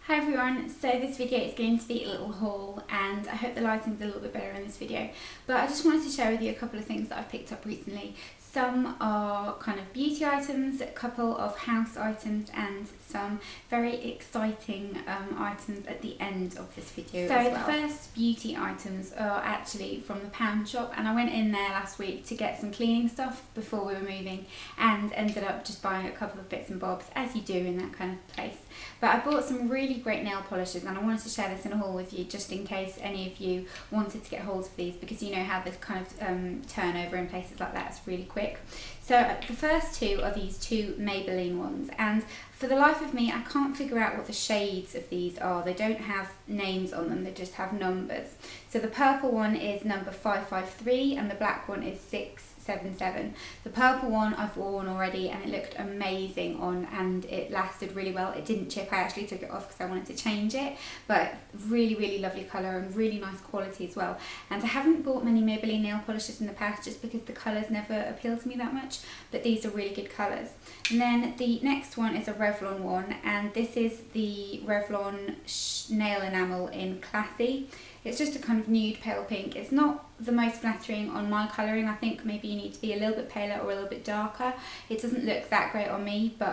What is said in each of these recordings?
Hi everyone, so this video is going to be a little haul and I hope the lighting's a little bit better in this video, but I just wanted to share with you a couple of things that I've picked up recently. Some are kind of beauty items, a couple of house items and some very exciting items at the end of this video. So the first beauty items are actually from the Pound shop, and I went in there last week to get some cleaning stuff before we were moving and ended up just buying a couple of bits and bobs, as you do in that kind of place. But I bought some really great nail polishes and I wanted to share this in a haul with you just in case any of you wanted to get hold of these, because you know how this kind of turnover in places like that is really quick. So the first two are these two Maybelline ones, and for the life of me I can't figure out what the shades of these are. They don't have names on them, they just have numbers. So the purple one is number 553 and the black one is 677. The purple one I've worn already and it looked amazing on and it lasted really well. It didn't chip, I actually took it off because I wanted to change it, but really lovely colour and really nice quality as well. And I haven't bought many Maybelline nail polishes in the past just because the colours never appeal to me that much, but these are really good colours. And then the next one is a Revlon one, and this is the Revlon nail enamel in Classy. It's just a kind of nude pale pink. It's not the most flattering on my colouring. I think maybe you need to be a little bit paler or a little bit darker. It doesn't look that great on me, but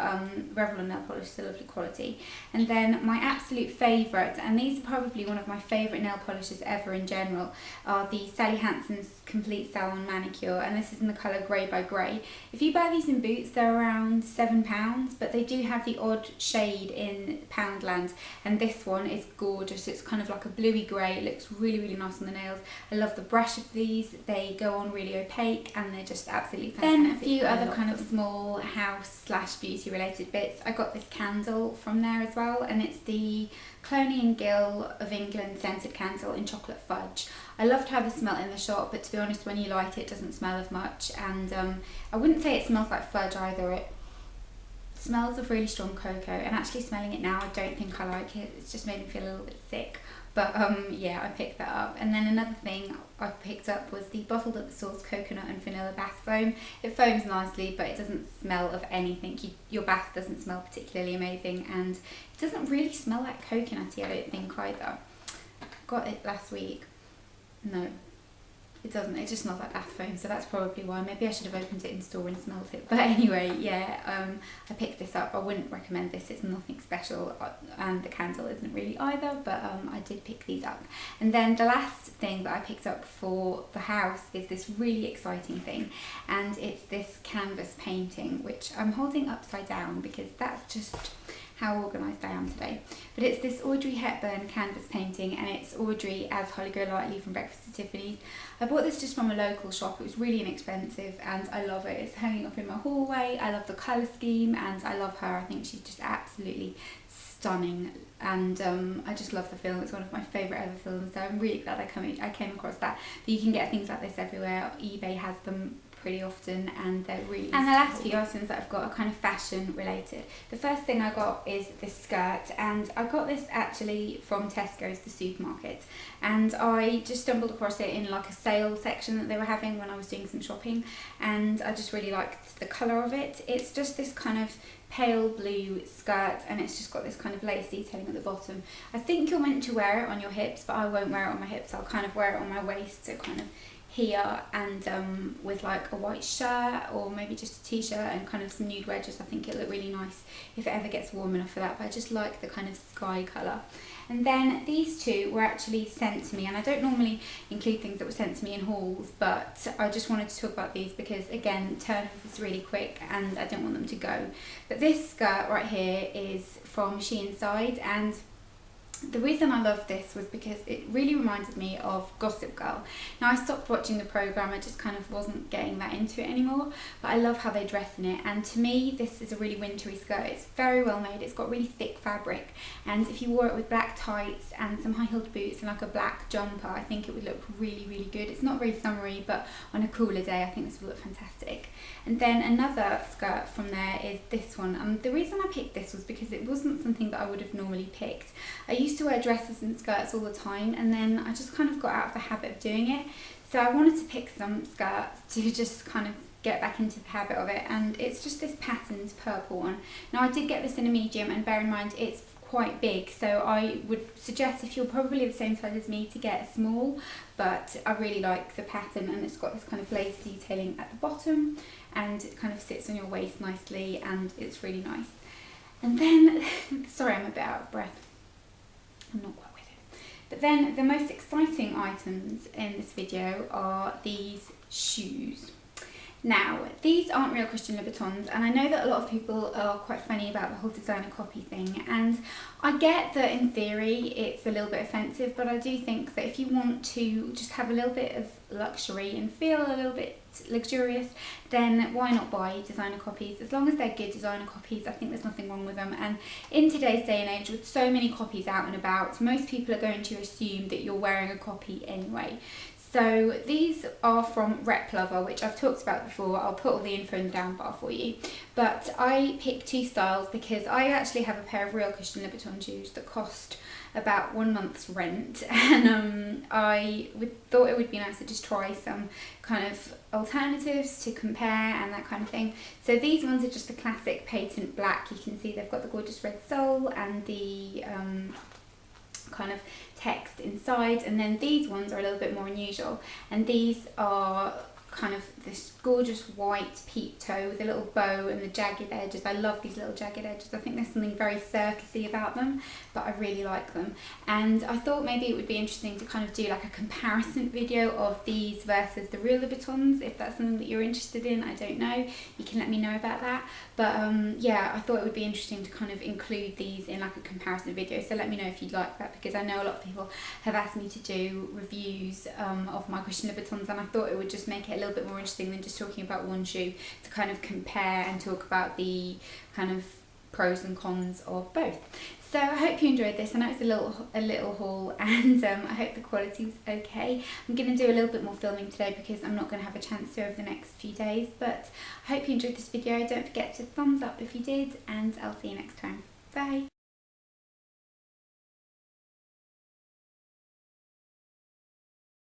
Revlon nail polish is a lovely quality. And then my absolute favourite, and these are probably one of my favourite nail polishes ever in general, are the Sally Hansen's Complete Salon Manicure, and this is in the colour Grey by Grey. If you buy these in Boots, they're around £7, but they do have the odd shade in Poundland, and this one is gorgeous. It's kind of like a bluey grey. It looks really nice on the nails. I love the brush of these. They go on really opaque and they're just absolutely fantastic. Then a few other kind of small house / beauty related bits. I got this candle from there as well, and it's the Cloney & Gill of England scented candle in chocolate fudge. I loved how this smelled in the shop, but to be honest, when you light it, it doesn't smell of much, and I wouldn't say it smells like fudge either. It smells of really strong cocoa, and actually smelling it now, I don't think I like it. It's just made me feel a little bit sick. But yeah, I picked that up. And then another thing I picked up was the bottled at the source coconut and vanilla bath foam. It foams nicely, but it doesn't smell of anything. Your bath doesn't smell particularly amazing, and it doesn't really smell like coconutty, I don't think either. Got it last week. No, it doesn't. It just smells like bath foam, so that's probably why. Maybe I should have opened it in store and smelled it. But anyway, yeah, I picked this up. I wouldn't recommend this. It's nothing special, and the candle isn't really either, but I did pick these up. And then the last thing that I picked up for the house is this really exciting thing, and it's this canvas painting, which I'm holding upside down because that's just how organised I am today. But it's this Audrey Hepburn canvas painting, and it's Audrey as Holly Golightly from Breakfast at Tiffany's. I bought this just from a local shop. It was really inexpensive and I love it. It's hanging up in my hallway. I love the colour scheme and I love her. I think she's just absolutely stunning, and I just love the film. It's one of my favourite ever films, so I'm really glad I came across that. But you can get things like this everywhere. eBay has them pretty often and they're really useful. And the last few items that I've got are kind of fashion related. The first thing I got is this skirt, and I got this actually from Tesco's, the supermarket, and I just stumbled across it in like a sale section that they were having when I was doing some shopping, and I just really liked the colour of it. It's just this kind of pale blue skirt, and it's just got this kind of lace detailing at the bottom. I think you're meant to wear it on your hips, but I won't wear it on my hips. I'll kind of wear it on my waist, so kind of here, and with like a white shirt or maybe just a t-shirt and kind of some nude wedges. I think it'll look really nice if it ever gets warm enough for that, but I just like the kind of sky colour. And then these two were actually sent to me, and I don't normally include things that were sent to me in hauls, but I just wanted to talk about these because again, turnover is really quick and I don't want them to go. But this skirt right here is from She Inside, and the reason I love this was because it really reminded me of Gossip Girl. Now I stopped watching the programme, I just kind of wasn't getting that into it anymore, but I love how they dress in it, and to me this is a really wintry skirt. It's very well made, it's got really thick fabric, and if you wore it with black tights and some high-heeled boots and like a black jumper, I think it would look really good. It's not very summery, but on a cooler day I think this would look fantastic. And then another skirt from there is this one. The reason I picked this was because it wasn't something that I would have normally picked. I used to wear dresses and skirts all the time, and then I just kind of got out of the habit of doing it. So I wanted to pick some skirts to just kind of get back into the habit of it, and it's just this patterned purple one. Now I did get this in a medium, and bear in mind it's quite big, so I would suggest, if you're probably the same size as me, to get a small, but I really like the pattern, and it's got this kind of lace detailing at the bottom, and it kind of sits on your waist nicely, and it's really nice. And then, sorry, I'm a bit out of breath, I'm not quite with it. But then the most exciting items in this video are these shoes. Now, these aren't real Christian Louboutins, and I know that a lot of people are quite funny about the whole designer copy thing, and I get that in theory it's a little bit offensive, but I do think that if you want to just have a little bit of luxury and feel a little bit luxurious, then why not buy designer copies? As long as they're good designer copies, I think there's nothing wrong with them. And in today's day and age, with so many copies out and about, most people are going to assume that you're wearing a copy anyway. So these are from Rep Lover, which I've talked about before. I'll put all the info in the down bar for you. But I picked two styles because I actually have a pair of real Christian Louboutin shoes that cost about 1 month's rent, and I thought it would be nice to just try some kind of alternatives to compare and that kind of thing. So these ones are just the classic patent black. You can see they've got the gorgeous red sole and the kind of text inside, and then these ones are a little bit more unusual, and these are kind of this gorgeous white peep toe with a little bow and the jagged edges. I love these little jagged edges. I think there's something very circusy about them, but I really like them. And I thought maybe it would be interesting to kind of do like a comparison video of these versus the real Louboutins, if that's something that you're interested in. I don't know, you can let me know about that. But yeah, I thought it would be interesting to kind of include these in like a comparison video, so let me know if you'd like that, because I know a lot of people have asked me to do reviews of my Christian Louboutins, and I thought it would just make it a little bit more interesting than just talking about one shoe, to kind of compare and talk about the kind of pros and cons of both. So I hope you enjoyed this. I know it's a little haul, and I hope the quality's okay. I'm going to do a little bit more filming today because I'm not going to have a chance to over the next few days, but I hope you enjoyed this video. Don't forget to thumbs up if you did, and I'll see you next time. Bye!